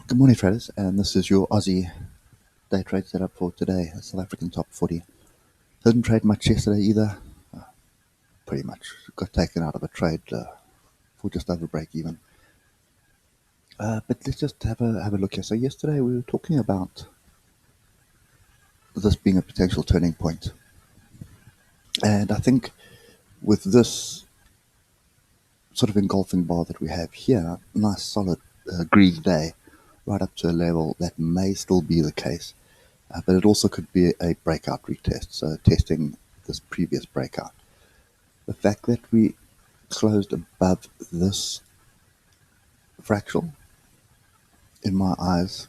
Good morning, traders, and this is your Aussie day trade setup for today, South African top 40. Didn't trade much yesterday either. Pretty much got taken out of a trade for just over break even. But let's just have a look here. So yesterday we were talking about this being a potential turning point, and I think with this sort of engulfing bar that we have here, nice solid green day, right up to a level that may still be the case. But it also could be a breakout retest, so testing this previous breakout. The fact that we closed above this fractal, in my eyes,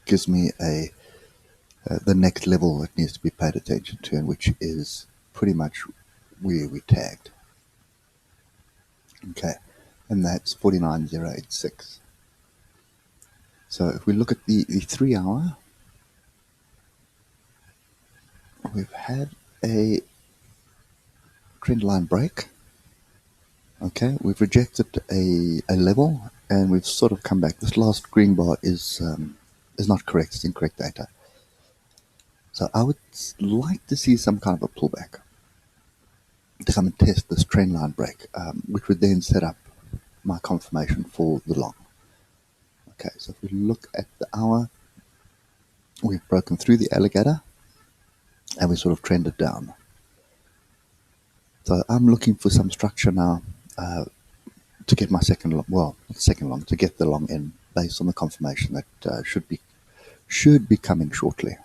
gives me the next level that needs to be paid attention to, and which is pretty much where we tagged. Okay, and that's 49.086. So if we look at the 3 hour, we've had a trend line break. Okay, we've rejected a level and we've sort of come back. This last green bar is not correct, it's incorrect data. So I would like to see some kind of a pullback to come and test this trend line break, which would then set up my confirmation for the long. Okay, so if we look at the hour, we've broken through the alligator and we sort of trended down. So I'm looking for some structure now to get my second long, well, not second long, to get the long in based on the confirmation that should be coming shortly.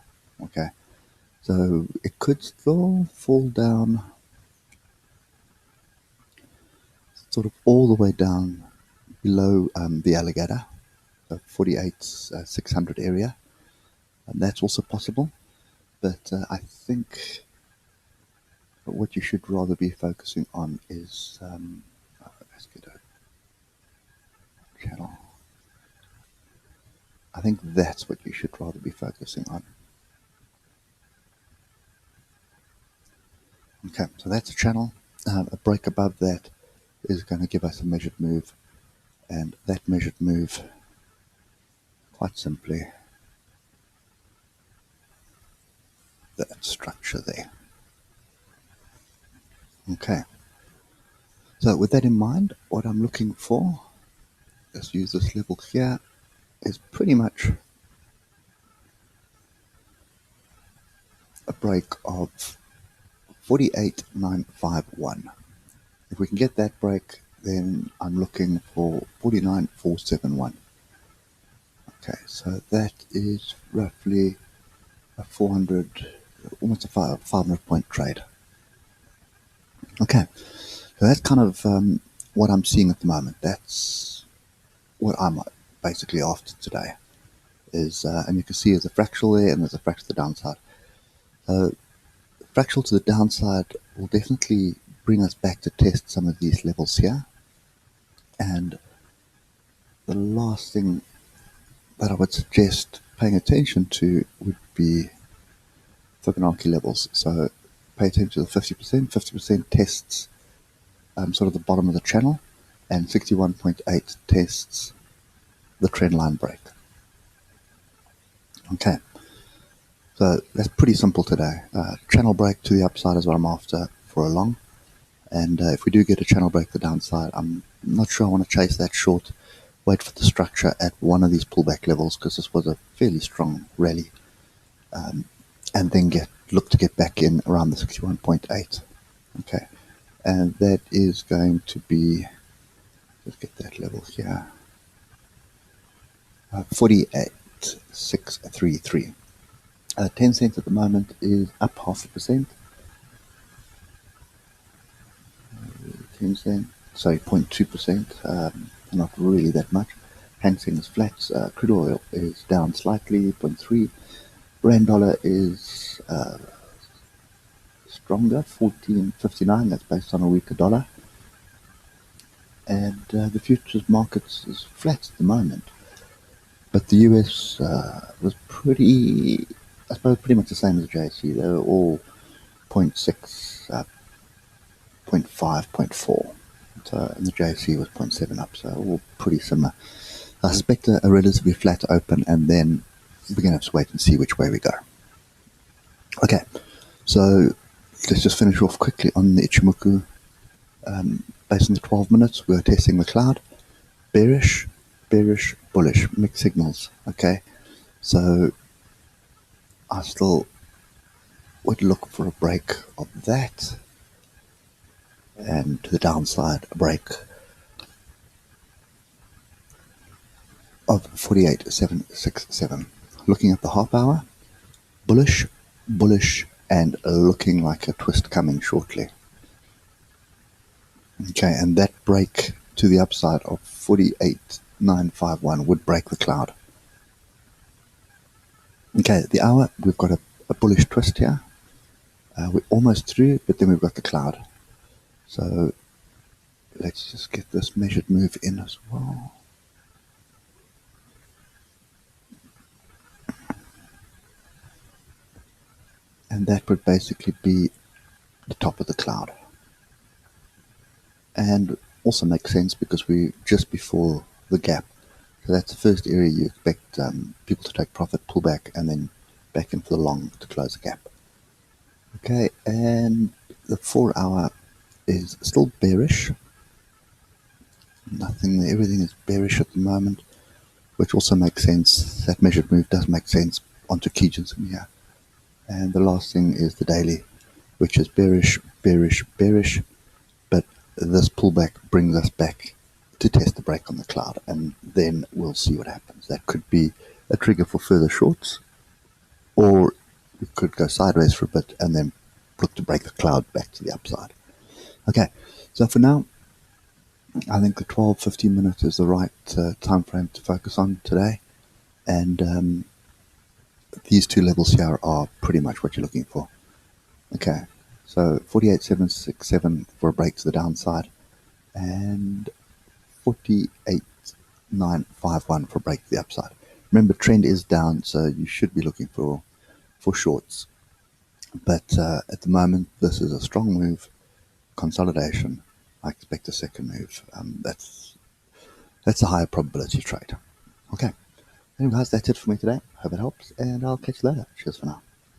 Okay, so it could still fall down sort of all the way down below the alligator, the 48,600 area, and that's also possible. But I think what you should rather be focusing on is let's get a channel. I think that's what you should rather be focusing on. Okay, so that's a channel. A break above that is going to give us a measured move, and that measured move, quite simply, that structure there. Okay, so with that in mind, what I'm looking for, let's use this level here, is pretty much a break of 48,951. If we can get that break, then I'm looking for 49,471. Okay, so that is roughly a 400, almost a 500 point trade. Okay, so that's kind of what I'm seeing at the moment. That's what I'm basically after today. And you can see there's a fractal there and there's a fractal to the downside. Fractal to the downside will definitely bring us back to test some of these levels here. And the last thing that I would suggest paying attention to would be Fibonacci levels. So pay attention to the 50%. 50% tests sort of the bottom of the channel, and 61.8 tests the trend line break. Okay, so that's pretty simple today. Channel break to the upside is what I'm after for a long, and if we do get a channel break to the downside, I'm not sure I want to chase that short. Wait for the structure at one of these pullback levels, because this was a fairly strong rally, and then look to get back in around the 61.8. Okay, and that is going to be, let's get that level here, 48,633. 10 cents at the moment is up 0.5%. 10 cents, sorry, 0.2%, not really that much. Hang Seng is flat. Crude oil is down slightly, 0.3. Rand dollar is stronger, 14.59. That's based on a weaker dollar. And the futures markets is flat at the moment. But the US was pretty, I suppose, pretty much the same as the JSE. They were all 0.6, 0.5, 0.4. So, and the JSE was 0.7 up, so all pretty similar. I suspect a relatively flat open, and then we're going to have to wait and see which way we go. Okay, so let's just finish off quickly on the Ichimoku. Based on the 12 minutes, we're testing the cloud. Bearish, bearish, bullish, mixed signals. Okay, so I still would look for a break of that, and to the downside, a break of 48,767. Looking at the half hour, bullish, bullish, and looking like a twist coming shortly. Okay, and that break to the upside of 48,951 would break the cloud. Okay, the hour, we've got a bullish twist here. We're almost through, but then we've got the cloud. So let's just get this measured move in as well. And that would basically be the top of the cloud. And also makes sense because we're just before the gap. So that's the first area you expect people to take profit, pull back, and then back in for the long to close the gap. Okay, and the 4 hour is still bearish. Nothing, everything is bearish at the moment, which also makes sense. That measured move does make sense onto Kijans in here. And the last thing is the daily, which is bearish, bearish, bearish, but this pullback brings us back to test the break on the cloud, and then we'll see what happens. That could be a trigger for further shorts, or we could go sideways for a bit and then look to break the cloud back to the upside. Okay, so for now, I think the 12-15 minutes is the right time frame to focus on today, and these two levels here are pretty much what you're looking for. Okay, so 48,767 for a break to the downside, and 48,951 for a break to the upside. Remember, trend is down, so you should be looking for shorts. But at the moment, this is a strong move, consolidation. I expect a second move. That's a higher probability trade. Okay. Anyway, guys, that's it for me today. Hope it helps, and I'll catch you later. Cheers for now.